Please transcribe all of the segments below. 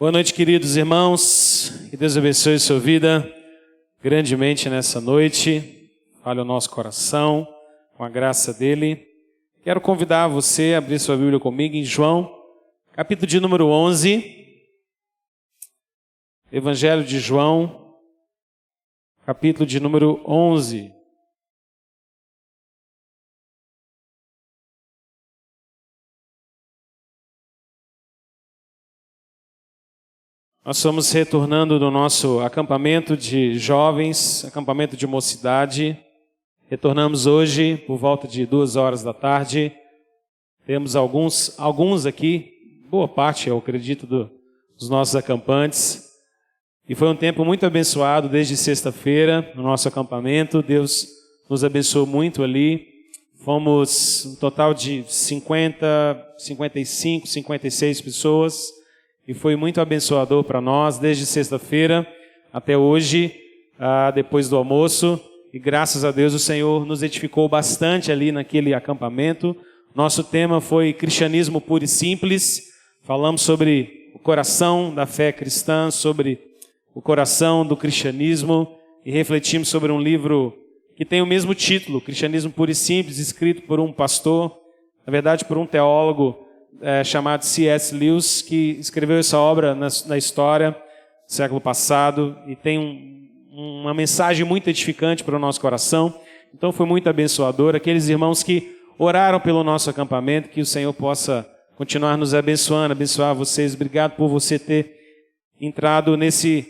Boa noite, queridos irmãos. Que Deus abençoe sua vida grandemente nessa noite. Fale o nosso coração com a graça dele. Quero convidar você a abrir sua Bíblia comigo em João, capítulo de número 11. Evangelho de João, capítulo de número 11. Nós estamos retornando do nosso acampamento de jovens, acampamento de mocidade. Retornamos hoje por volta de 2 horas da tarde. Temos alguns aqui, boa parte, eu acredito, dos nossos acampantes. E foi um tempo muito abençoado desde sexta-feira no nosso acampamento. Deus nos abençoou muito ali. Fomos um total de 50, 55, 56 pessoas. E foi muito abençoador para nós, desde sexta-feira até hoje, depois do almoço. E graças a Deus o Senhor nos edificou bastante ali naquele acampamento. Nosso tema foi cristianismo puro e simples. Falamos sobre o coração da fé cristã, sobre o coração do cristianismo. E refletimos sobre um livro que tem o mesmo título, Cristianismo Puro e Simples, escrito por um pastor, na verdade por um teólogo, chamado C.S. Lewis, que escreveu essa obra na história do século passado e tem uma mensagem muito edificante para o nosso coração. Então foi muito abençoador. Aqueles irmãos que oraram pelo nosso acampamento, que o Senhor possa continuar nos abençoando, abençoar vocês. Obrigado por você ter entrado nesse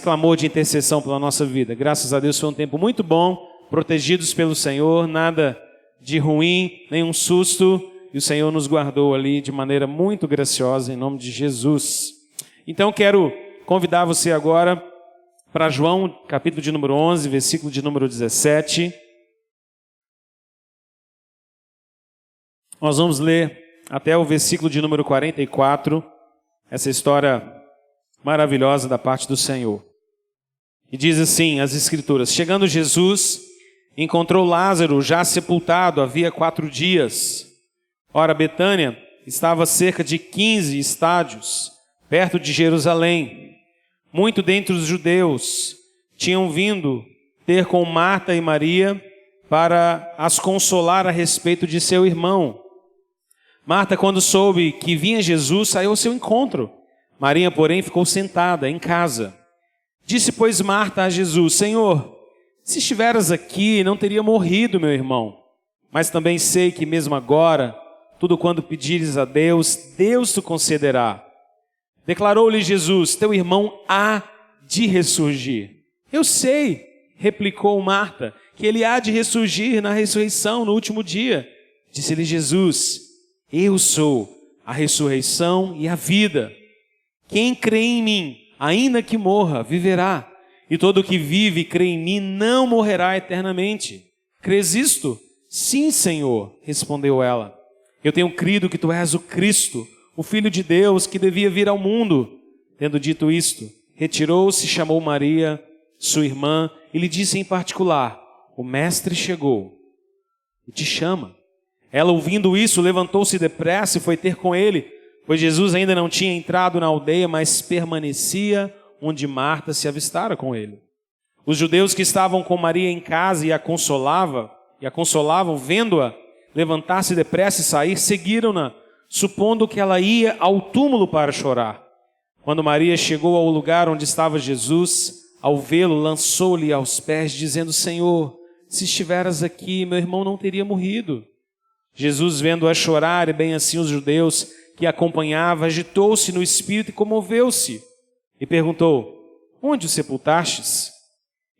clamor de intercessão pela nossa vida. Graças a Deus foi um tempo muito bom, protegidos pelo Senhor, nada de ruim, nenhum susto. E o Senhor nos guardou ali de maneira muito graciosa, em nome de Jesus. Então quero convidar você agora para João, capítulo de número 11, versículo de número 17. Nós vamos ler até o versículo de número 44, essa história maravilhosa da parte do Senhor. E diz assim as Escrituras: Chegando Jesus, encontrou Lázaro já sepultado havia 4 dias. Ora, Betânia estava a cerca de 15 estádios, perto de Jerusalém. Muito dentre os judeus tinham vindo ter com Marta e Maria para as consolar a respeito de seu irmão. Marta, quando soube que vinha Jesus, saiu ao seu encontro. Maria, porém, ficou sentada em casa. Disse, pois, Marta a Jesus: Senhor, se estiveras aqui, não teria morrido meu irmão. Mas também sei que mesmo agora, tudo quando pedires a Deus, Deus te concederá. Declarou-lhe Jesus: teu irmão há de ressurgir. Eu sei, replicou Marta, que ele há de ressurgir na ressurreição no último dia. Disse-lhe Jesus: eu sou a ressurreição e a vida. Quem crê em mim, ainda que morra, viverá. E todo o que vive e crê em mim não morrerá eternamente. Crês isto? Sim, Senhor, respondeu ela. Eu tenho crido que tu és o Cristo, o Filho de Deus, que devia vir ao mundo. Tendo dito isto, retirou-se, chamou Maria, sua irmã, e lhe disse em particular: o Mestre chegou e te chama. Ela, ouvindo isso, levantou-se depressa e foi ter com ele, pois Jesus ainda não tinha entrado na aldeia, mas permanecia onde Marta se avistara com ele. Os judeus que estavam com Maria em casa e a consolavam, vendo-a levantar-se depressa e sair, seguiram-na, supondo que ela ia ao túmulo para chorar. Quando Maria chegou ao lugar onde estava Jesus, ao vê-lo, lançou-lhe aos pés, dizendo: Senhor, se estiveras aqui, meu irmão não teria morrido. Jesus, vendo-a chorar, e bem assim os judeus que a acompanhavam, agitou-se no espírito e comoveu-se, e perguntou: onde o sepultastes?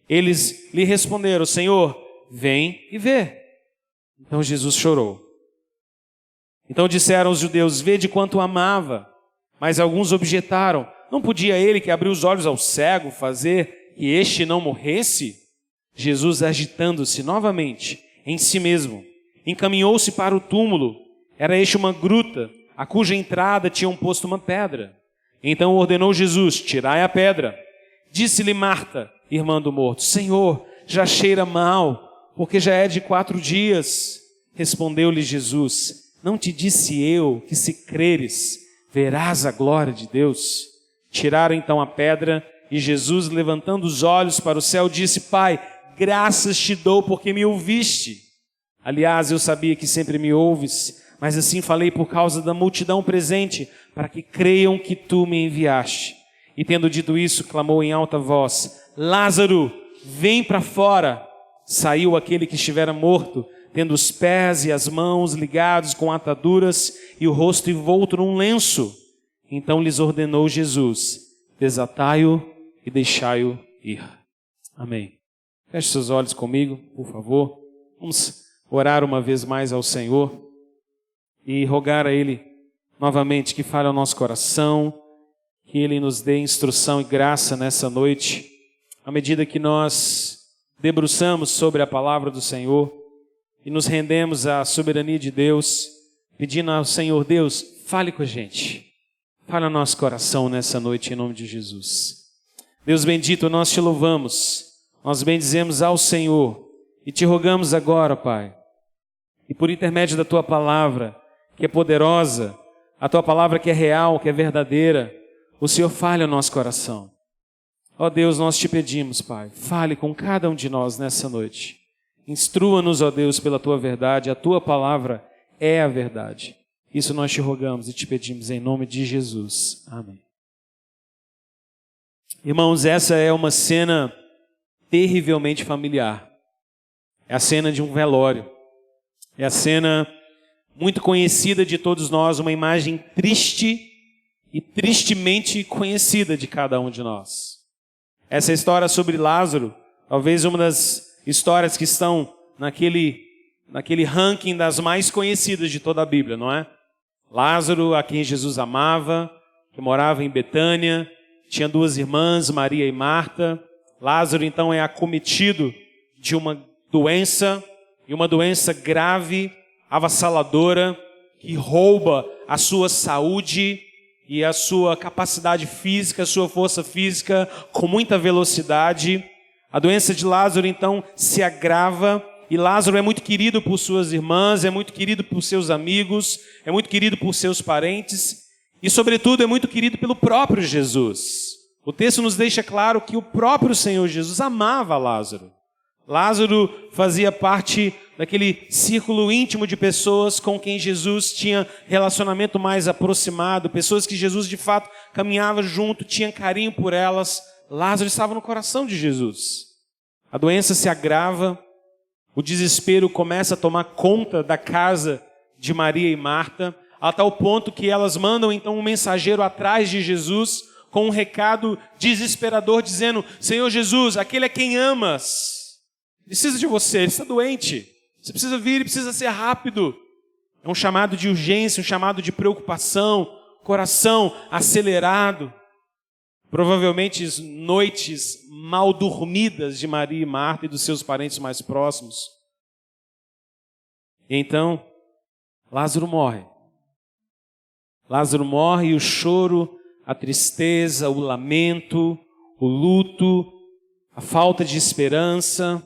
Eles lhe responderam: Senhor, vem e vê. Então Jesus chorou. Então disseram os judeus: vede quanto o amava. Mas alguns objetaram: não podia ele que abriu os olhos ao cego fazer que este não morresse? Jesus, agitando-se novamente em si mesmo, encaminhou-se para o túmulo. Era este uma gruta, a cuja entrada tinham posto uma pedra. Então ordenou Jesus: tirai a pedra. Disse-lhe Marta, irmã do morto: Senhor, já cheira mal, porque já é de 4 dias. Respondeu-lhe Jesus: não te disse eu que, se creres, verás a glória de Deus. Tiraram então a pedra e Jesus, levantando os olhos para o céu, disse: Pai, graças te dou porque me ouviste. Aliás, eu sabia que sempre me ouves, mas assim falei por causa da multidão presente, para que creiam que tu me enviaste. E tendo dito isso, clamou em alta voz: Lázaro, vem para fora. Saiu aquele que estivera morto, tendo os pés e as mãos ligados com ataduras e o rosto envolto num lenço. Então lhes ordenou Jesus: desatai-o e deixai-o ir. Amém. Feche seus olhos comigo, por favor. Vamos orar uma vez mais ao Senhor e rogar a Ele novamente que fale ao nosso coração, que Ele nos dê instrução e graça nessa noite, à medida que nós debruçamos sobre a palavra do Senhor e nos rendemos à soberania de Deus, pedindo ao Senhor: Deus, fale com a gente, fale ao nosso coração nessa noite, em nome de Jesus. Deus bendito, nós te louvamos, nós bendizemos ao Senhor e te rogamos agora, Pai, e por intermédio da Tua palavra, que é poderosa, a Tua palavra que é real, que é verdadeira, o Senhor fale ao nosso coração. Ó Deus, nós te pedimos, Pai, fale com cada um de nós nessa noite. Instrua-nos, ó Deus, pela Tua verdade, a Tua palavra é a verdade. Isso nós te rogamos e te pedimos em nome de Jesus. Amém. Irmãos, essa é uma cena terrivelmente familiar. É a cena de um velório. É a cena muito conhecida de todos nós, uma imagem triste e tristemente conhecida de cada um de nós. Essa história sobre Lázaro, talvez uma das histórias que estão naquele ranking das mais conhecidas de toda a Bíblia, não é? Lázaro, a quem Jesus amava, que morava em Betânia, tinha duas irmãs, Maria e Marta. Lázaro, então, é acometido de uma doença, e uma doença grave, avassaladora, que rouba a sua saúde e a sua capacidade física, a sua força física com muita velocidade. A doença de Lázaro, então, se agrava, e Lázaro é muito querido por suas irmãs, é muito querido por seus amigos, é muito querido por seus parentes, e, sobretudo, é muito querido pelo próprio Jesus. O texto nos deixa claro que o próprio Senhor Jesus amava Lázaro. Lázaro fazia parte daquele círculo íntimo de pessoas com quem Jesus tinha relacionamento mais aproximado, pessoas que Jesus de fato caminhava junto, tinha carinho por elas. Lázaro estava no coração de Jesus. A doença se agrava, o desespero começa a tomar conta da casa de Maria e Marta, a tal ponto que elas mandam então um mensageiro atrás de Jesus com um recado desesperador dizendo: Senhor Jesus, aquele a quem amas precisa de você, ele está doente. Você precisa vir, ele precisa ser rápido. É um chamado de urgência, um chamado de preocupação, coração acelerado. Provavelmente noites mal dormidas de Maria e Marta e dos seus parentes mais próximos. E então, Lázaro morre. Lázaro morre e o choro, a tristeza, o lamento, o luto, a falta de esperança,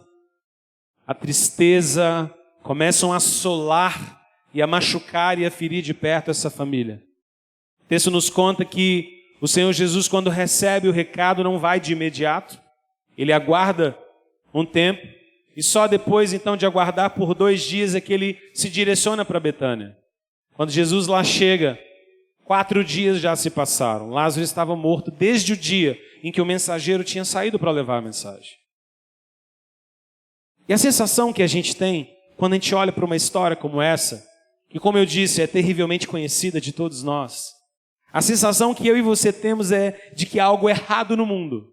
a tristeza começam a assolar e a machucar e a ferir de perto essa família. O texto nos conta que o Senhor Jesus, quando recebe o recado, não vai de imediato. Ele aguarda um tempo e só depois, então, de aguardar por 2 dias é que ele se direciona para Betânia. Quando Jesus lá chega, 4 dias já se passaram. Lázaro estava morto desde o dia em que o mensageiro tinha saído para levar a mensagem. E a sensação que a gente tem quando a gente olha para uma história como essa, que, como eu disse, é terrivelmente conhecida de todos nós, a sensação que eu e você temos é de que há algo errado no mundo.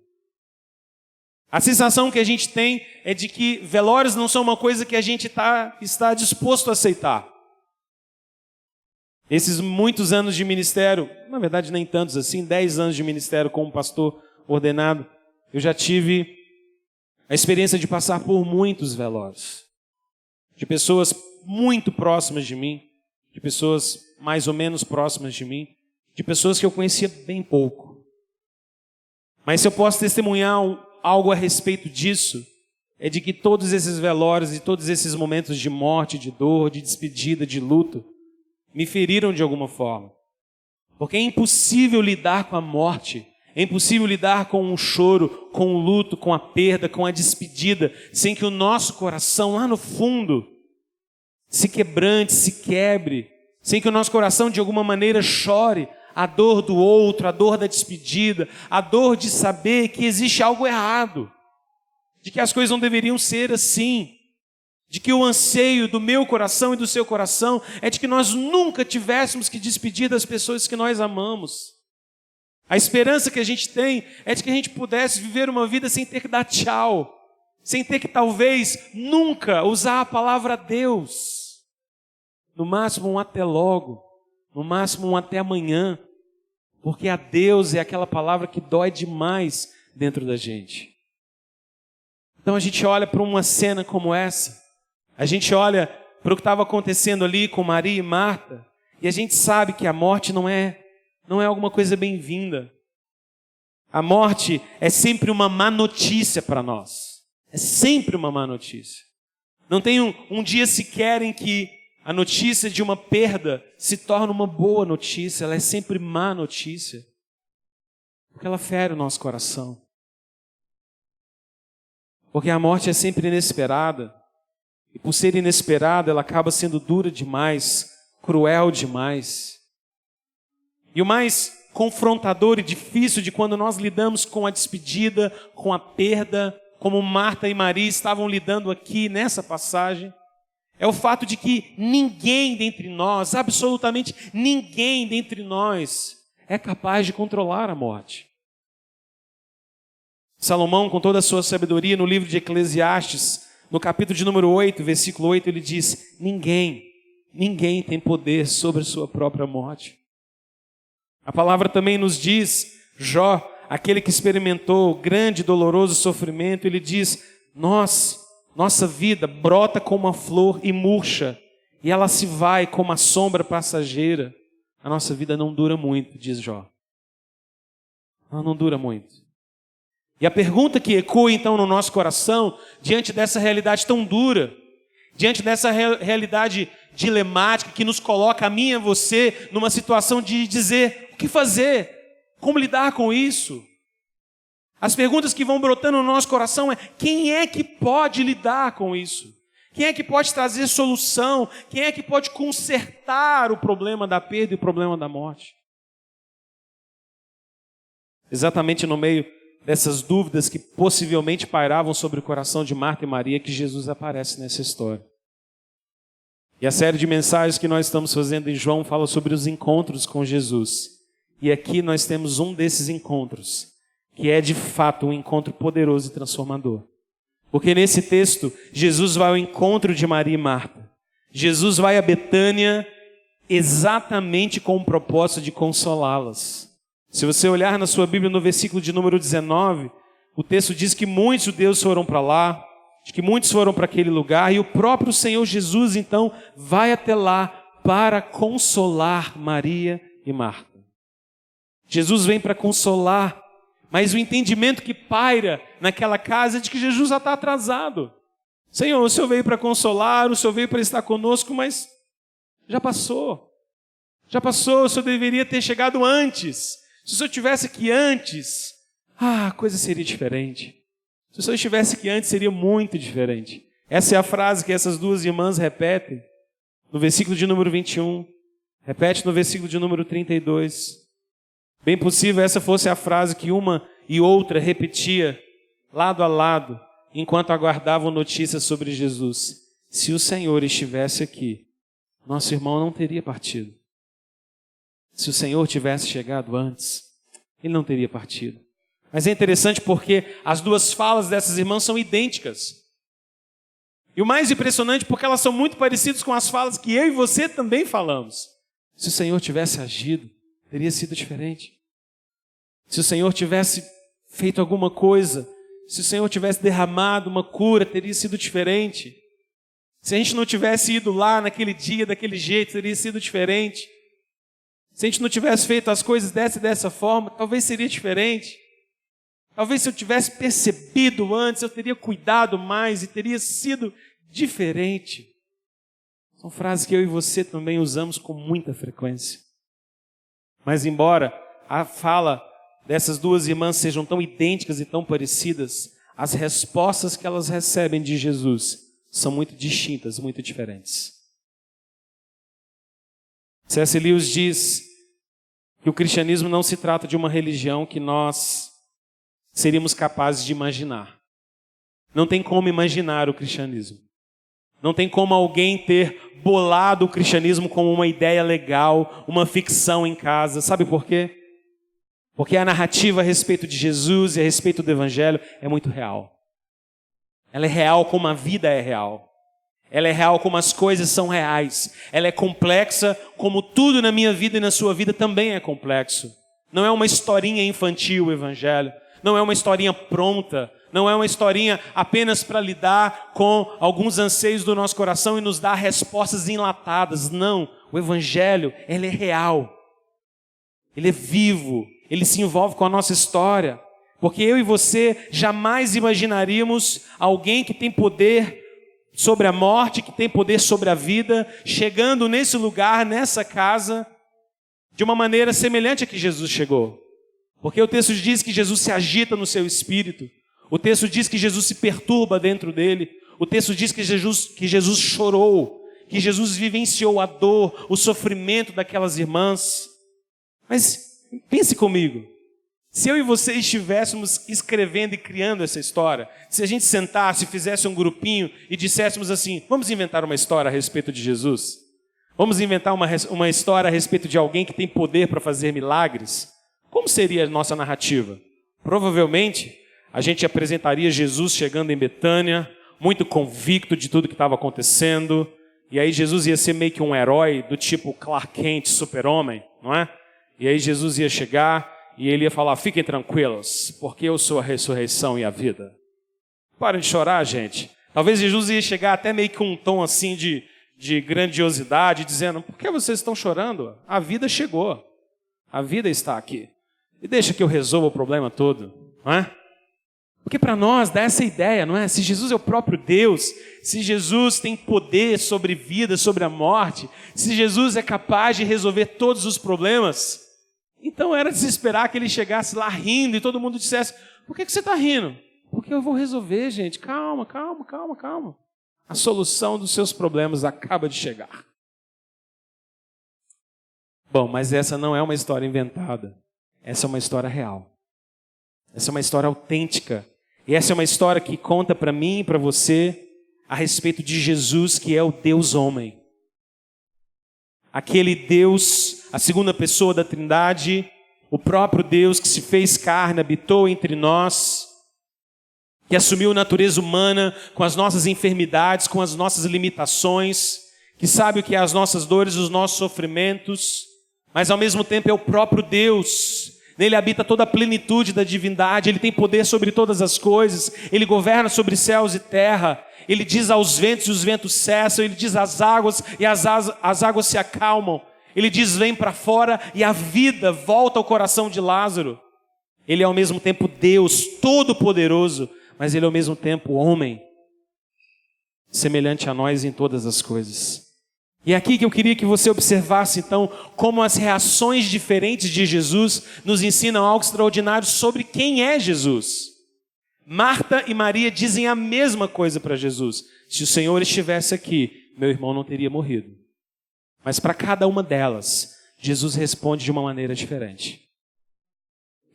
A sensação que a gente tem é de que velórios não são uma coisa que a gente está disposto a aceitar. Esses muitos anos de ministério, na verdade nem tantos assim, 10 anos de ministério como pastor ordenado, eu já tive a experiência de passar por muitos velórios, de pessoas muito próximas de mim, de pessoas mais ou menos próximas de mim, de pessoas que eu conhecia bem pouco. Mas se eu posso testemunhar algo a respeito disso, é de que todos esses velórios e todos esses momentos de morte, de dor, de despedida, de luto, me feriram de alguma forma. Porque é impossível lidar com a morte, é impossível lidar com o choro, com o luto, com a perda, com a despedida, sem que o nosso coração, lá no fundo, se quebrante, se quebre, sem que o nosso coração, de alguma maneira, chore a dor do outro, a dor da despedida, a dor de saber que existe algo errado, de que as coisas não deveriam ser assim, de que o anseio do meu coração e do seu coração é de que nós nunca tivéssemos que despedir das pessoas que nós amamos. A esperança que a gente tem é de que a gente pudesse viver uma vida sem ter que dar tchau, sem ter que talvez nunca usar a palavra Deus. No máximo um até logo, no máximo um até amanhã, porque a Deus é aquela palavra que dói demais dentro da gente. Então a gente olha para uma cena como essa, a gente olha para o que estava acontecendo ali com Maria e Marta, e a gente sabe que a morte não é alguma coisa bem-vinda. A morte é sempre uma má notícia para nós. É sempre uma má notícia. Não tem um dia sequer em que a notícia de uma perda se torna uma boa notícia. Ela é sempre má notícia. Porque ela fere o nosso coração. Porque a morte é sempre inesperada. E por ser inesperada, ela acaba sendo dura demais, cruel demais. E o mais confrontador e difícil de quando nós lidamos com a despedida, com a perda, como Marta e Maria estavam lidando aqui nessa passagem, é o fato de que ninguém dentre nós, absolutamente ninguém dentre nós, é capaz de controlar a morte. Salomão, com toda a sua sabedoria, no livro de Eclesiastes, no capítulo de número 8, versículo 8, ele diz: ninguém tem poder sobre a sua própria morte. A palavra também nos diz, Jó, aquele que experimentou grande e doloroso sofrimento, ele diz: nossa vida brota como uma flor e murcha, e ela se vai como a sombra passageira. A nossa vida não dura muito, diz Jó. Ela não dura muito. E a pergunta que ecoa então no nosso coração, diante dessa realidade tão dura, diante dessa realidade dilemática que nos coloca, a mim e a você, numa situação de dizer: o que fazer? Como lidar com isso? As perguntas que vão brotando no nosso coração é: quem é que pode lidar com isso? Quem é que pode trazer solução? Quem é que pode consertar o problema da perda e o problema da morte? Exatamente no meio dessas dúvidas que possivelmente pairavam sobre o coração de Marta e Maria que Jesus aparece nessa história. E a série de mensagens que nós estamos fazendo em João fala sobre os encontros com Jesus. E aqui nós temos um desses encontros, que é de fato um encontro poderoso e transformador. Porque nesse texto, Jesus vai ao encontro de Maria e Marta. Jesus vai a Betânia exatamente com o propósito de consolá-las. Se você olhar na sua Bíblia no versículo de número 19, o texto diz que muitos judeus foram para lá, que muitos foram para aquele lugar, e o próprio Senhor Jesus, então, vai até lá para consolar Maria e Marta. Jesus vem para consolar, mas o entendimento que paira naquela casa é de que Jesus já está atrasado. Senhor, o Senhor veio para consolar, o Senhor veio para estar conosco, mas já passou. Já passou, o Senhor deveria ter chegado antes. Se o Senhor estivesse aqui antes, a coisa seria diferente. Se o Senhor estivesse aqui antes, seria muito diferente. Essa é a frase que essas duas irmãs repetem no versículo de número 21. Repete no versículo de número 32. Bem possível essa fosse a frase que uma e outra repetia lado a lado, enquanto aguardavam notícias sobre Jesus. Se o Senhor estivesse aqui, nosso irmão não teria partido. Se o Senhor tivesse chegado antes, ele não teria partido. Mas é interessante porque as duas falas dessas irmãs são idênticas. E o mais impressionante porque elas são muito parecidas com as falas que eu e você também falamos. Se o Senhor tivesse agido, teria sido diferente. Se o Senhor tivesse feito alguma coisa, se o Senhor tivesse derramado uma cura, teria sido diferente. Se a gente não tivesse ido lá naquele dia, daquele jeito, teria sido diferente. Se a gente não tivesse feito as coisas dessa e dessa forma, talvez seria diferente. Talvez se eu tivesse percebido antes, eu teria cuidado mais e teria sido diferente. São frases que eu e você também usamos com muita frequência. Mas embora a fala dessas duas irmãs sejam tão idênticas e tão parecidas, as respostas que elas recebem de Jesus são muito distintas, muito diferentes. C.S. Lewis diz que o cristianismo não se trata de uma religião que nós seríamos capazes de imaginar. Não tem como imaginar o cristianismo. Não tem como alguém ter bolado o cristianismo como uma ideia legal, uma ficção em casa. Sabe por quê? Porque a narrativa a respeito de Jesus e a respeito do Evangelho é muito real. Ela é real como a vida é real. Ela é real como as coisas são reais. Ela é complexa como tudo na minha vida e na sua vida também é complexo. Não é uma historinha infantil o Evangelho. Não é uma historinha pronta. Não é uma historinha apenas para lidar com alguns anseios do nosso coração e nos dar respostas enlatadas. Não. O Evangelho, ele é real. Ele é vivo. Ele se envolve com a nossa história. Porque eu e você jamais imaginaríamos alguém que tem poder sobre a morte, que tem poder sobre a vida, chegando nesse lugar, nessa casa, de uma maneira semelhante a que Jesus chegou. Porque o texto diz que Jesus se agita no seu espírito. O texto diz que Jesus se perturba dentro dele. O texto diz que Jesus chorou, que Jesus vivenciou a dor, o sofrimento daquelas irmãs. Mas pense comigo, se eu e você estivéssemos escrevendo e criando essa história, se a gente sentasse, fizesse um grupinho e disséssemos assim, vamos inventar uma história a respeito de Jesus? Vamos inventar uma história a respeito de alguém que tem poder para fazer milagres? Como seria a nossa narrativa? Provavelmente, a gente apresentaria Jesus chegando em Betânia, muito convicto de tudo que estava acontecendo, e aí Jesus ia ser meio que um herói do tipo Clark Kent, super-homem, não é? E aí Jesus ia chegar e ele ia falar, fiquem tranquilos, porque eu sou a ressurreição e a vida. Parem de chorar, gente. Talvez Jesus ia chegar até meio que com um tom assim de grandiosidade, dizendo, por que vocês estão chorando? A vida chegou. A vida está aqui. E deixa que eu resolva o problema todo, não é? Porque para nós dá essa ideia, não é? Se Jesus é o próprio Deus, se Jesus tem poder sobre vida, sobre a morte, se Jesus é capaz de resolver todos os problemas, então era de se esperar que ele chegasse lá rindo e todo mundo dissesse, por que você está rindo? Porque eu vou resolver, gente. Calma, calma, calma, calma. A solução dos seus problemas acaba de chegar. Bom, mas essa não é uma história inventada. Essa é uma história real. Essa é uma história autêntica. E essa é uma história que conta para mim e para você a respeito de Jesus, que é o Deus homem. Aquele Deus, a segunda pessoa da Trindade, o próprio Deus que se fez carne, habitou entre nós, que assumiu a natureza humana com as nossas enfermidades, com as nossas limitações, que sabe o que é as nossas dores, os nossos sofrimentos, mas ao mesmo tempo é o próprio Deus. Nele habita toda a plenitude da divindade, ele tem poder sobre todas as coisas, ele governa sobre céus e terra, ele diz aos ventos e os ventos cessam, ele diz às águas e as águas se acalmam, ele diz vem para fora e a vida volta ao coração de Lázaro. Ele é ao mesmo tempo Deus todo-poderoso, mas ele é ao mesmo tempo homem, semelhante a nós em todas as coisas. E é aqui que eu queria que você observasse, então, como as reações diferentes de Jesus nos ensinam algo extraordinário sobre quem é Jesus. Marta e Maria dizem a mesma coisa para Jesus. Se o Senhor estivesse aqui, meu irmão não teria morrido. Mas para cada uma delas, Jesus responde de uma maneira diferente.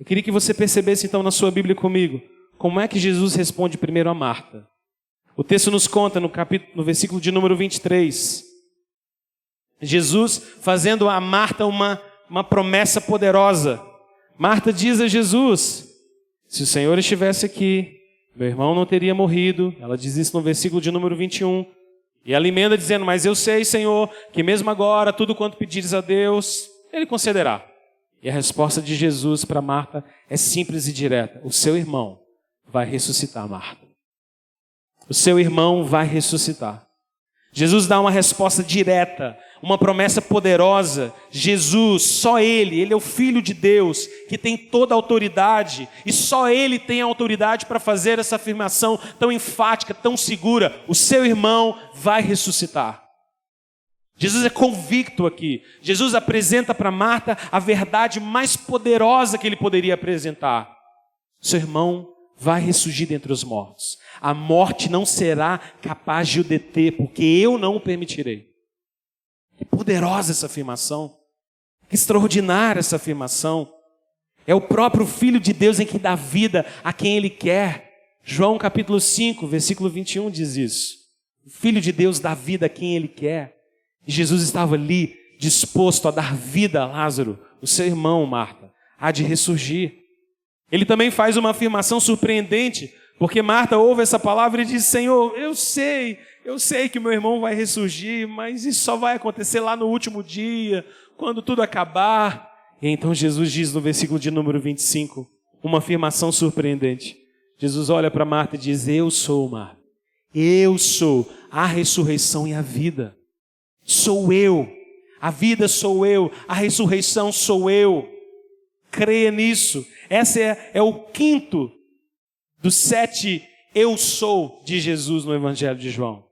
Eu queria que você percebesse, então, na sua Bíblia comigo, como é que Jesus responde primeiro a Marta. O texto nos conta no versículo de número 23... Jesus fazendo a Marta uma promessa poderosa. Marta diz a Jesus, se o Senhor estivesse aqui, meu irmão não teria morrido. Ela diz isso no versículo de número 21. E ela emenda dizendo, mas eu sei, Senhor, que mesmo agora, tudo quanto pedires a Deus, Ele concederá. E a resposta de Jesus para Marta é simples e direta. O seu irmão vai ressuscitar, Marta. O seu irmão vai ressuscitar. Jesus dá uma resposta direta, uma promessa poderosa. Jesus, só Ele é o Filho de Deus, que tem toda a autoridade, e só Ele tem a autoridade para fazer essa afirmação tão enfática, tão segura. O seu irmão vai ressuscitar. Jesus é convicto aqui. Jesus apresenta para Marta a verdade mais poderosa que ele poderia apresentar. Seu irmão vai ressurgir dentre os mortos. A morte não será capaz de o deter, porque eu não o permitirei. Que poderosa essa afirmação. Que extraordinária essa afirmação. É o próprio Filho de Deus em que dá vida a quem Ele quer. João capítulo 5, versículo 21 diz isso. O Filho de Deus dá vida a quem Ele quer. E Jesus estava ali disposto a dar vida a Lázaro, o seu irmão, Marta, há de ressurgir. Ele também faz uma afirmação surpreendente, porque Marta ouve essa palavra e diz: Senhor, eu sei que meu irmão vai ressurgir, mas isso só vai acontecer lá no último dia, quando tudo acabar. E então Jesus diz no versículo de número 25, uma afirmação surpreendente. Jesus olha para Marta e diz: eu sou, Marta, eu sou a ressurreição e a vida. Sou eu, a vida sou eu, a ressurreição sou eu. Creia nisso. Esse é o quinto dos 7 eu sou de Jesus no Evangelho de João.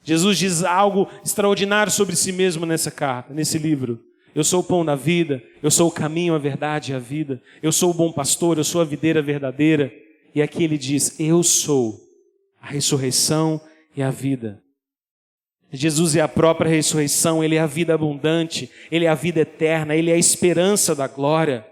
Jesus diz algo extraordinário sobre si mesmo nessa carta, nesse livro. Eu sou o pão da vida, eu sou o caminho, a verdade e a vida. Eu sou o bom pastor, eu sou a videira verdadeira. E aqui ele diz: eu sou a ressurreição e a vida. Jesus é a própria ressurreição, Ele é a vida abundante, Ele é a vida eterna, Ele é a esperança da glória.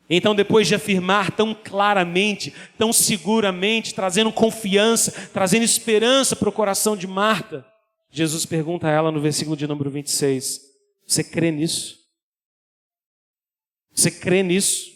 Então, depois de afirmar tão claramente, tão seguramente, trazendo confiança, trazendo esperança para o coração de Marta, Jesus pergunta a ela no versículo de número 26, você crê nisso? Você crê nisso?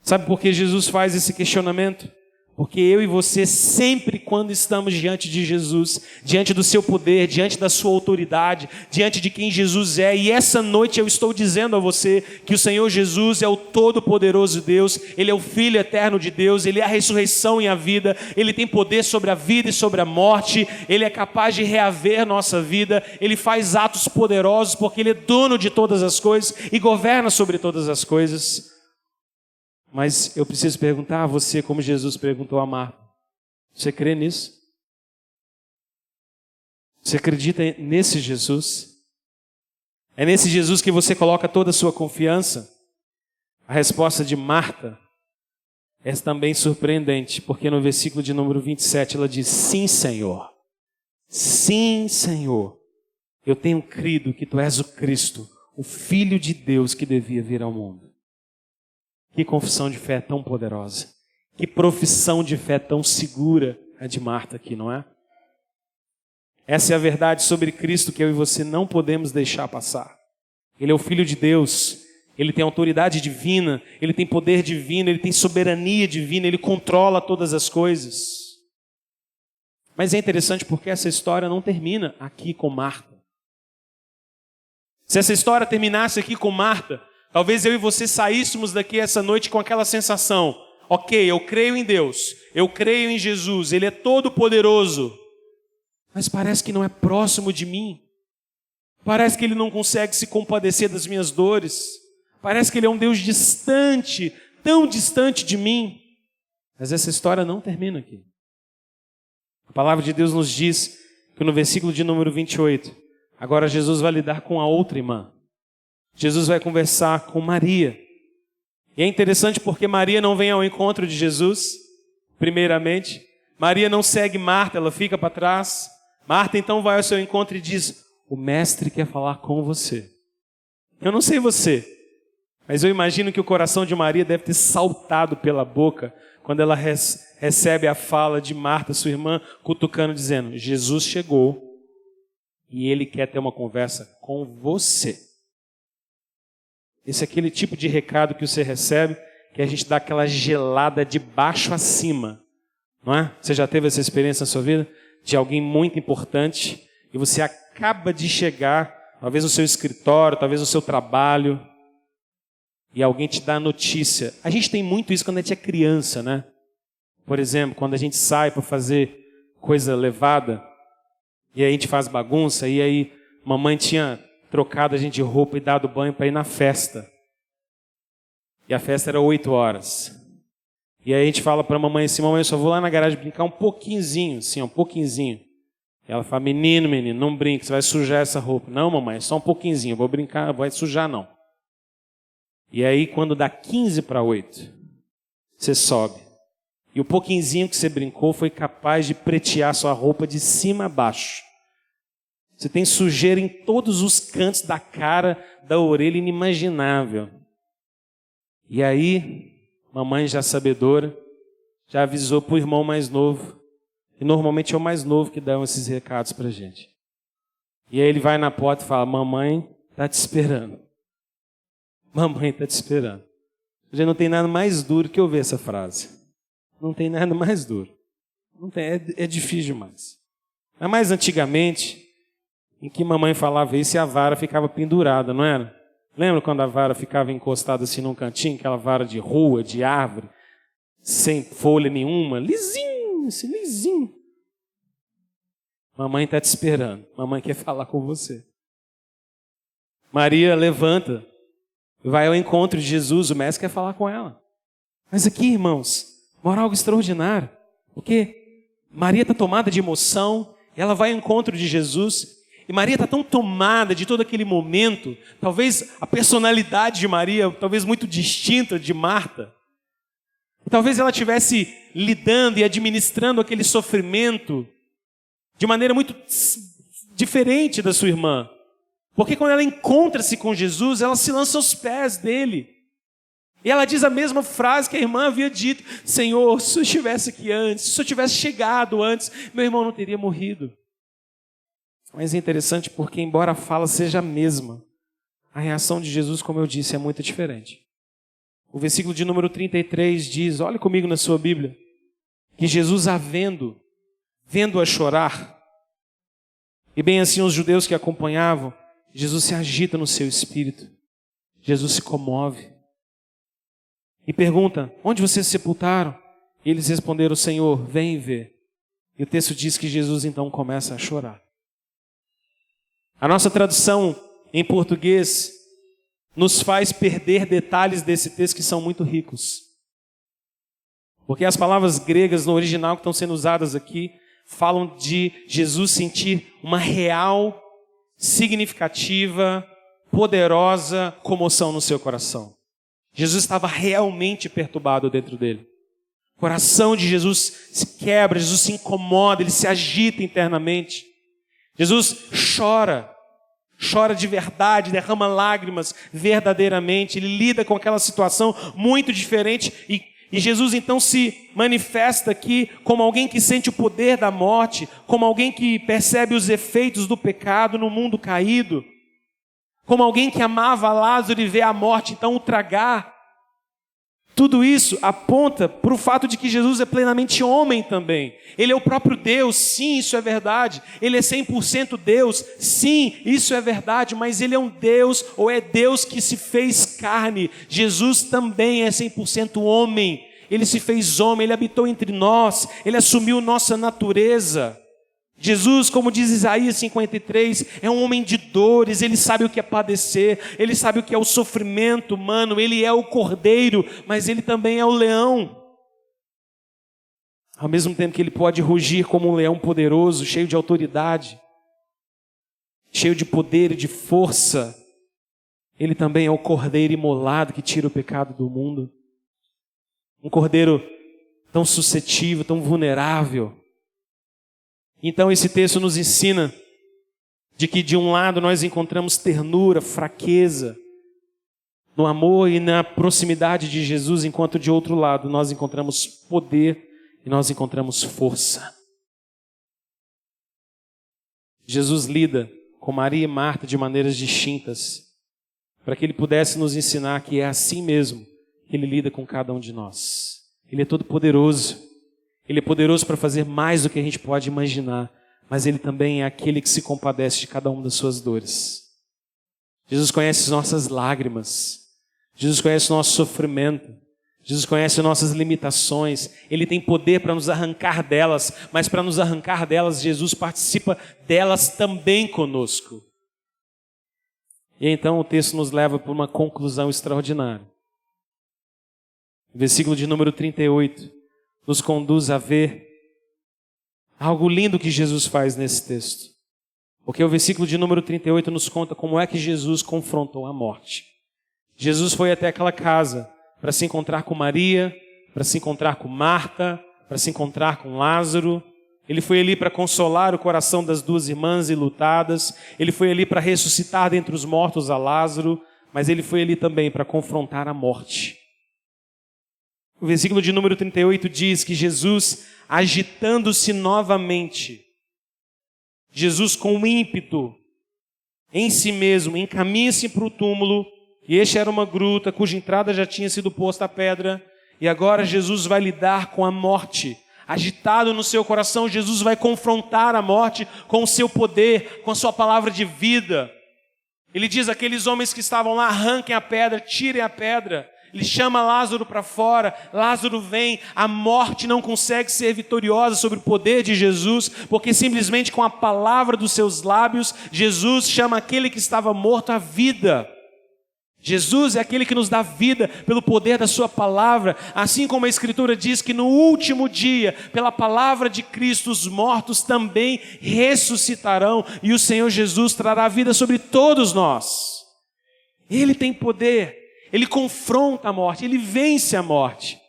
Sabe por que Jesus faz esse questionamento? Porque eu e você, sempre quando estamos diante de Jesus, diante do seu poder, diante da sua autoridade, diante de quem Jesus é, e essa noite eu estou dizendo a você que o Senhor Jesus é o Todo-Poderoso Deus, Ele é o Filho eterno de Deus, Ele é a ressurreição e a vida, Ele tem poder sobre a vida e sobre a morte, Ele é capaz de reaver nossa vida, Ele faz atos poderosos porque Ele é dono de todas as coisas e governa sobre todas as coisas. Mas eu preciso perguntar a você, como Jesus perguntou a Marta: você crê nisso? Você acredita nesse Jesus? É nesse Jesus que você coloca toda a sua confiança? A resposta de Marta é também surpreendente, porque no versículo de número 27 ela diz: sim, Senhor. Sim, Senhor. Eu tenho crido que Tu és o Cristo, o Filho de Deus que devia vir ao mundo. Que confissão de fé tão poderosa. Que profissão de fé tão segura a de Marta aqui, não é? Essa é a verdade sobre Cristo que eu e você não podemos deixar passar. Ele é o Filho de Deus. Ele tem autoridade divina. Ele tem poder divino. Ele tem soberania divina. Ele controla todas as coisas. Mas é interessante porque essa história não termina aqui com Marta. Se essa história terminasse aqui com Marta, talvez eu e você saíssemos daqui essa noite com aquela sensação: ok, eu creio em Deus, eu creio em Jesus, Ele é todo poderoso, mas parece que não é próximo de mim, parece que Ele não consegue se compadecer das minhas dores, parece que Ele é um Deus distante, tão distante de mim. Mas essa história não termina aqui. A palavra de Deus nos diz que no versículo de número 28, agora Jesus vai lidar com a outra irmã. Jesus vai conversar com Maria. E é interessante porque Maria não vem ao encontro de Jesus, primeiramente. Maria não segue Marta, ela fica para trás. Marta então vai ao seu encontro e diz: o mestre quer falar com você. Eu não sei você, mas eu imagino que o coração de Maria deve ter saltado pela boca quando ela recebe a fala de Marta, sua irmã, cutucando, dizendo: Jesus chegou e Ele quer ter uma conversa com você. Esse é aquele tipo de recado que você recebe, que a gente dá aquela gelada de baixo a cima, não é? Você já teve essa experiência na sua vida? De alguém muito importante, e você acaba de chegar, talvez no seu escritório, talvez no seu trabalho, e alguém te dá a notícia. A gente tem muito isso quando a gente é criança, né? Por exemplo, quando a gente sai para fazer coisa levada, e aí a gente faz bagunça, e aí mamãe tinha trocado a gente de roupa e dado banho para ir na festa. E a festa era 8 horas. E aí a gente fala para a mamãe assim: mamãe, eu só vou lá na garagem brincar um pouquinhozinho, assim, um pouquinhozinho. Ela fala, menino, não brinque, você vai sujar essa roupa. Não, mamãe, só um pouquinho, eu vou brincar, não vai sujar não. E aí, quando dá 7:45, você sobe. E o pouquinho que você brincou foi capaz de pretear sua roupa de cima a baixo. Você tem sujeira em todos os cantos da cara, da orelha, inimaginável. E aí, mamãe já sabedora, já avisou para o irmão mais novo. E normalmente é o mais novo que dá esses recados para a gente. E aí ele vai na porta e fala, mamãe está te esperando. Mamãe está te esperando. Já não tem nada mais duro que ouvir essa frase. Não tem nada mais duro. Não tem, é difícil demais. Mas mais antigamente, em que mamãe falava isso e a vara ficava pendurada, não era? Lembra quando a vara ficava encostada assim num cantinho, aquela vara de rua, de árvore, sem folha nenhuma, lisinho, assim, lisinho. Mamãe está te esperando, mamãe quer falar com você. Maria levanta, vai ao encontro de Jesus, o mestre quer falar com ela. Mas aqui, irmãos, mora algo extraordinário, porque Maria está tomada de emoção, ela vai ao encontro de Jesus, e Maria está tão tomada de todo aquele momento, talvez a personalidade de Maria, talvez muito distinta de Marta, talvez ela estivesse lidando e administrando aquele sofrimento de maneira muito diferente da sua irmã. Porque quando ela encontra-se com Jesus, ela se lança aos pés dele. E ela diz a mesma frase que a irmã havia dito, Senhor, se eu estivesse aqui antes, se eu tivesse chegado antes, meu irmão não teria morrido. Mas é interessante porque, embora a fala seja a mesma, a reação de Jesus, como eu disse, é muito diferente. O versículo de número 33 diz, olhe comigo na sua Bíblia, que Jesus vendo-a chorar, e bem assim os judeus que acompanhavam, Jesus se agita no seu espírito, Jesus se comove, e pergunta, onde vocês se sepultaram? E eles responderam, Senhor, vem e vê. E o texto diz que Jesus então começa a chorar. A nossa tradução em português nos faz perder detalhes desse texto que são muito ricos. Porque as palavras gregas no original que estão sendo usadas aqui falam de Jesus sentir uma real, significativa, poderosa comoção no seu coração. Jesus estava realmente perturbado dentro dele. O coração de Jesus se quebra, Jesus se incomoda, ele se agita internamente. Jesus chora de verdade, derrama lágrimas verdadeiramente, ele lida com aquela situação muito diferente e Jesus então se manifesta aqui como alguém que sente o poder da morte, como alguém que percebe os efeitos do pecado no mundo caído, como alguém que amava Lázaro e vê a morte então o tragar. Tudo isso aponta para o fato de que Jesus é plenamente homem também. Ele é o próprio Deus, sim, isso é verdade. Ele é 100% Deus, sim, isso é verdade. Mas ele é um Deus, ou é Deus que se fez carne. Jesus também é 100% homem. Ele se fez homem, ele habitou entre nós, ele assumiu nossa natureza. Jesus, como diz Isaías 53, é um homem de dores, ele sabe o que é padecer, ele sabe o que é o sofrimento humano, ele é o cordeiro, mas ele também é o leão. Ao mesmo tempo que ele pode rugir como um leão poderoso, cheio de autoridade, cheio de poder e de força, ele também é o cordeiro imolado que tira o pecado do mundo. Um cordeiro tão suscetível, tão vulnerável. Então esse texto nos ensina de que de um lado nós encontramos ternura, fraqueza, no amor e na proximidade de Jesus, enquanto de outro lado nós encontramos poder e nós encontramos força. Jesus lida com Maria e Marta de maneiras distintas, para que ele pudesse nos ensinar que é assim mesmo que ele lida com cada um de nós. Ele é todo poderoso. Ele é poderoso para fazer mais do que a gente pode imaginar, mas ele também é aquele que se compadece de cada uma das suas dores. Jesus conhece as nossas lágrimas, Jesus conhece o nosso sofrimento, Jesus conhece nossas limitações, ele tem poder para nos arrancar delas, mas para nos arrancar delas, Jesus participa delas também conosco. E então o texto nos leva para uma conclusão extraordinária. O versículo de número 38 nos conduz a ver Algo lindo que Jesus faz nesse texto. Porque o versículo de número 38 nos conta como é que Jesus confrontou a morte. Jesus foi até aquela casa para se encontrar com Maria, para se encontrar com Marta, para se encontrar com Lázaro. Ele foi ali para consolar o coração das duas irmãs enlutadas. Ele foi ali para ressuscitar dentre os mortos a Lázaro, mas ele foi ali também para confrontar a morte. O versículo de número 38 diz que Jesus, agitando-se novamente, Jesus com ímpeto em si mesmo, encaminha-se para o túmulo, e este era uma gruta cuja entrada já tinha sido posta a pedra, e agora Jesus vai lidar com a morte. Agitado no seu coração, Jesus vai confrontar a morte com o seu poder, com a sua palavra de vida. Ele diz àqueles homens que estavam lá: arranquem a pedra, tirem a pedra. Ele chama Lázaro para fora, Lázaro vem, a morte não consegue ser vitoriosa sobre o poder de Jesus, porque simplesmente com a palavra dos seus lábios, Jesus chama aquele que estava morto à vida. Jesus é aquele que nos dá vida pelo poder da sua palavra, assim como a Escritura diz que no último dia, pela palavra de Cristo, os mortos também ressuscitarão, e o Senhor Jesus trará vida sobre todos nós. Ele tem poder. Ele confronta a morte, ele vence a morte.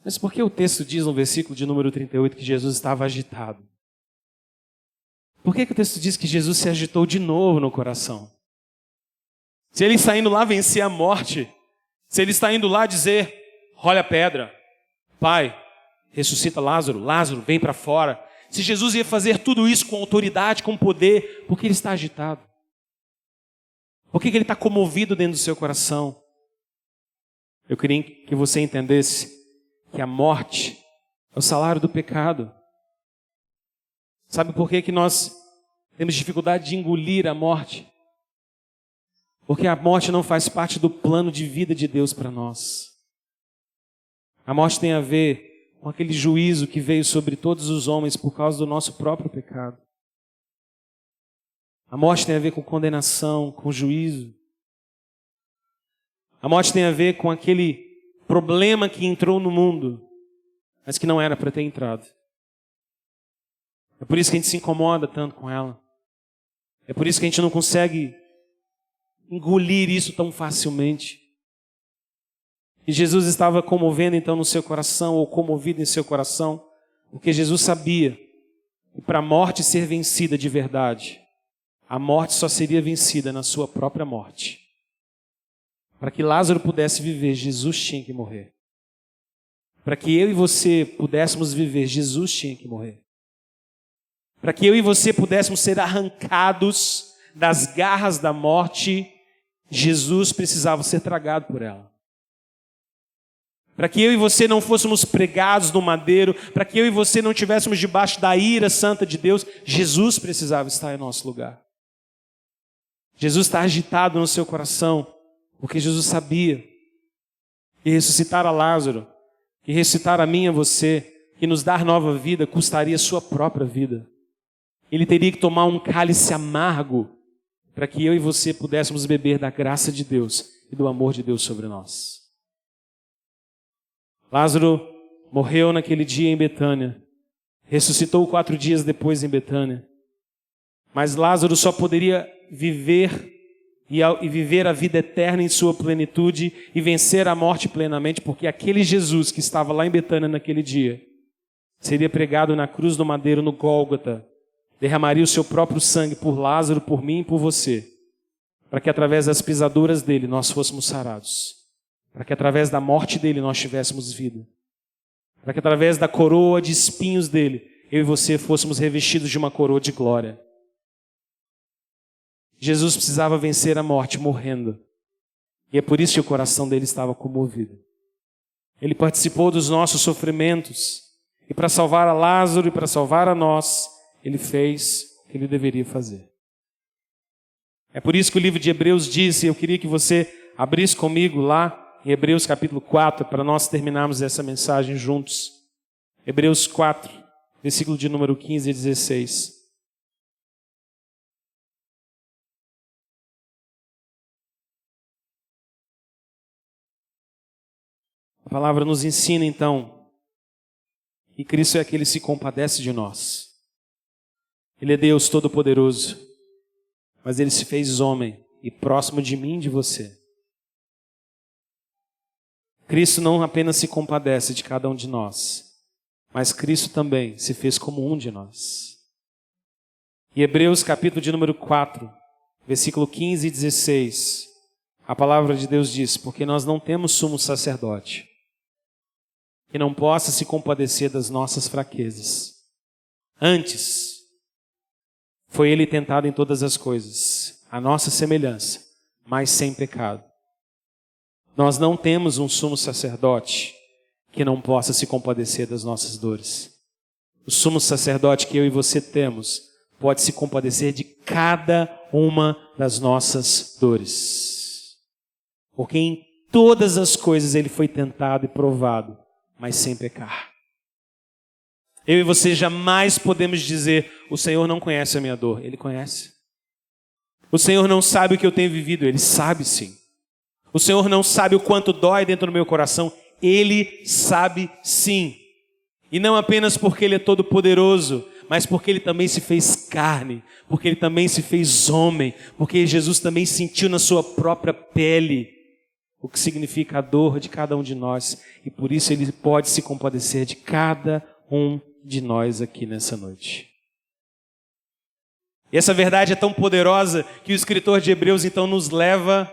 Mas por que o texto diz no versículo de número 38 que Jesus estava agitado? Por que o texto diz que Jesus se agitou de novo no coração? Se ele está indo lá vencer a morte, se ele está indo lá dizer: olha a pedra, Pai, ressuscita Lázaro, Lázaro, vem para fora. Se Jesus ia fazer tudo isso com autoridade, com poder, por que ele está agitado? Por que ele está comovido dentro do seu coração? Eu queria que você entendesse que a morte é o salário do pecado. Sabe por que nós temos dificuldade de engolir a morte? Porque a morte não faz parte do plano de vida de Deus para nós. A morte tem a ver com aquele juízo que veio sobre todos os homens por causa do nosso próprio pecado. A morte tem a ver com condenação, com juízo. A morte tem a ver com aquele problema que entrou no mundo, mas que não era para ter entrado. É por isso que a gente se incomoda tanto com ela. É por isso que a gente não consegue engolir isso tão facilmente. E Jesus estava comovendo então no seu coração, ou comovido em seu coração, porque Jesus sabia que para a morte ser vencida de verdade, a morte só seria vencida na sua própria morte. Para que Lázaro pudesse viver, Jesus tinha que morrer. Para que eu e você pudéssemos viver, Jesus tinha que morrer. Para que eu e você pudéssemos ser arrancados das garras da morte, Jesus precisava ser tragado por ela. Para que eu e você não fôssemos pregados no madeiro, para que eu e você não estivéssemos debaixo da ira santa de Deus, Jesus precisava estar em nosso lugar. Jesus está agitado no seu coração, porque Jesus sabia que ressuscitar a Lázaro, que ressuscitar a mim e a você, que nos dar nova vida, custaria a sua própria vida. Ele teria que tomar um cálice amargo para que eu e você pudéssemos beber da graça de Deus e do amor de Deus sobre nós. Lázaro morreu naquele dia em Betânia, ressuscitou 4 dias depois em Betânia, mas Lázaro só poderia viver e viver a vida eterna em sua plenitude e vencer a morte plenamente, porque aquele Jesus que estava lá em Betânia naquele dia seria pregado na cruz do madeiro no Gólgota, derramaria o seu próprio sangue por Lázaro, por mim e por você, para que através das pisaduras dele nós fôssemos sarados, para que através da morte dele nós tivéssemos vida, para que através da coroa de espinhos dele, eu e você fôssemos revestidos de uma coroa de glória. Jesus precisava vencer a morte morrendo, e é por isso que o coração dele estava comovido. Ele participou dos nossos sofrimentos, e para salvar a Lázaro e para salvar a nós, ele fez o que ele deveria fazer. É por isso que o livro de Hebreus disse, eu queria que você abrisse comigo lá em Hebreus capítulo 4, para nós terminarmos essa mensagem juntos. Hebreus 4, versículo de número 15 e 16. A palavra nos ensina então E Cristo é aquele que se compadece de nós. Ele é Deus Todo-Poderoso, mas Ele se fez homem e próximo de mim e de você. Cristo não apenas se compadece de cada um de nós, mas Cristo também se fez como um de nós. Em Hebreus capítulo de número 4, versículo 15 e 16, a palavra de Deus diz: porque nós não temos sumo sacerdote que não possa se compadecer das nossas fraquezas. Antes, foi Ele tentado em todas as coisas, a nossa semelhança, mas sem pecado. Nós não temos um sumo sacerdote que não possa se compadecer das nossas dores. O sumo sacerdote que eu e você temos pode se compadecer de cada uma das nossas dores. Porque em todas as coisas Ele foi tentado e provado, mas sem pecar. Eu e você jamais podemos dizer: o Senhor não conhece a minha dor. Ele conhece. O Senhor não sabe o que eu tenho vivido. Ele sabe sim. O Senhor não sabe o quanto dói dentro do meu coração. Ele sabe sim. E não apenas porque Ele é todo poderoso, mas porque Ele também se fez carne, porque Ele também se fez homem, porque Jesus também sentiu na sua própria pele o que significa a dor de cada um de nós. E por isso Ele pode se compadecer de cada um de nós aqui nessa noite. E essa verdade é tão poderosa que o escritor de Hebreus então nos leva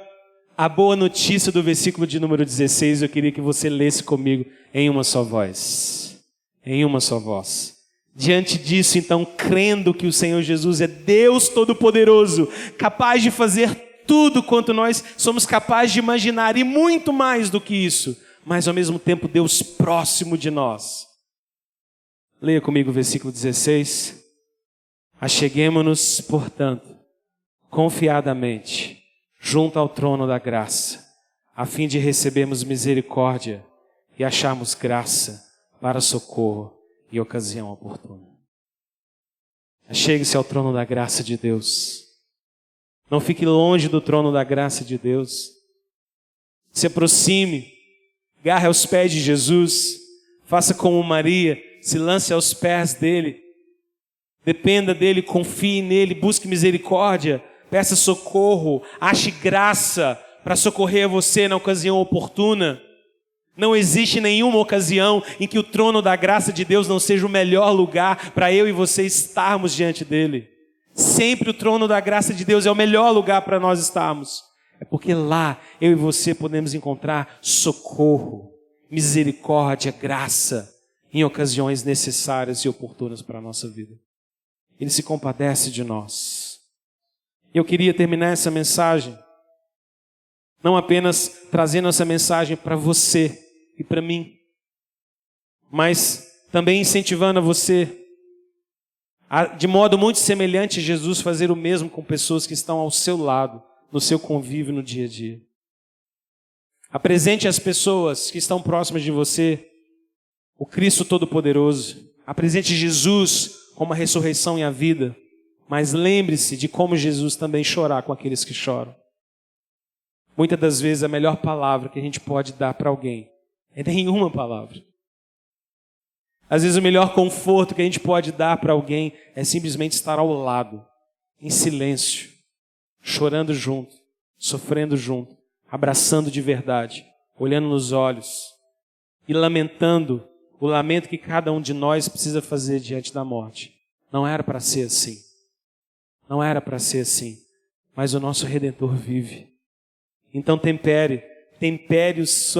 à boa notícia do versículo de número 16. Eu queria que você lesse comigo em uma só voz. Em uma só voz. Diante disso, então, crendo que o Senhor Jesus é Deus Todo-Poderoso, capaz de fazer tudo quanto nós somos capazes de imaginar, e muito mais do que isso, mas ao mesmo tempo Deus próximo de nós. Leia comigo o versículo 16. Acheguemo-nos, portanto, confiadamente, junto ao trono da graça, a fim de recebermos misericórdia e acharmos graça para socorro e ocasião oportuna. Achegue-se ao trono da graça de Deus. Não fique longe do trono da graça de Deus. Se aproxime, agarre aos pés de Jesus, faça como Maria, se lance aos pés dele, dependa dele, confie nele, busque misericórdia, peça socorro, ache graça para socorrer você na ocasião oportuna. Não existe nenhuma ocasião em que o trono da graça de Deus não seja o melhor lugar para eu e você estarmos diante dele. Sempre o trono da graça de Deus é o melhor lugar para nós estarmos. É porque lá eu e você podemos encontrar socorro, misericórdia, graça em ocasiões necessárias e oportunas para a nossa vida. Ele se compadece de nós. Eu queria terminar essa mensagem não apenas trazendo essa mensagem para você e para mim, mas também incentivando a você a, de modo muito semelhante a Jesus, fazer o mesmo com pessoas que estão ao seu lado, no seu convívio no dia a dia. Apresente às pessoas que estão próximas de você o Cristo Todo-Poderoso. Apresente Jesus como a ressurreição e a vida, mas lembre-se de como Jesus também chorar com aqueles que choram. Muitas das vezes a melhor palavra que a gente pode dar para alguém é nenhuma palavra. Às vezes o melhor conforto que a gente pode dar para alguém é simplesmente estar ao lado, em silêncio, chorando junto, sofrendo junto, abraçando de verdade, olhando nos olhos e lamentando o lamento que cada um de nós precisa fazer diante da morte. Não era para ser assim. Não era para ser assim. Mas o nosso Redentor vive. Então tempere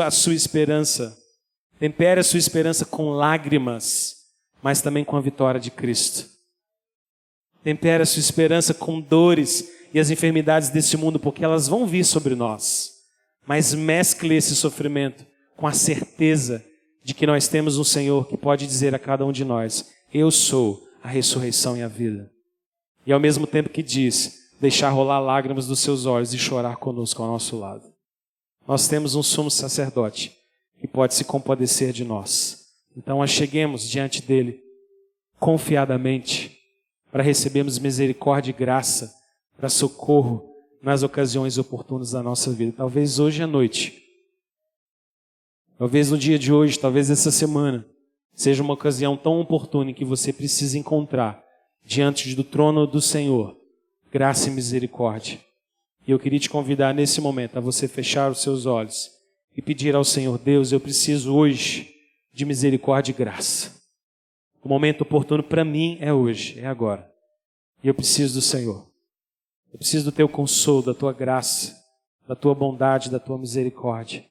a sua esperança. Tempere a sua esperança com lágrimas, mas também com a vitória de Cristo. Tempere a sua esperança com dores e as enfermidades desse mundo, porque elas vão vir sobre nós. Mas mescle esse sofrimento com a certeza de que nós temos um Senhor que pode dizer a cada um de nós: eu sou a ressurreição e a vida. E ao mesmo tempo que diz, deixar rolar lágrimas dos seus olhos e chorar conosco ao nosso lado. Nós temos um sumo sacerdote que pode se compadecer de nós. Então acheguemos diante dele confiadamente para recebermos misericórdia e graça, para socorro nas ocasiões oportunas da nossa vida. Talvez hoje à noite, talvez no dia de hoje, talvez essa semana, seja uma ocasião tão oportuna em que você precisa encontrar diante do trono do Senhor graça e misericórdia. E eu queria te convidar nesse momento a você fechar os seus olhos e pedir ao Senhor: Deus, eu preciso hoje de misericórdia e graça. O momento oportuno para mim é hoje, é agora. E eu preciso do Senhor. Eu preciso do teu consolo, da tua graça, da tua bondade, da tua misericórdia.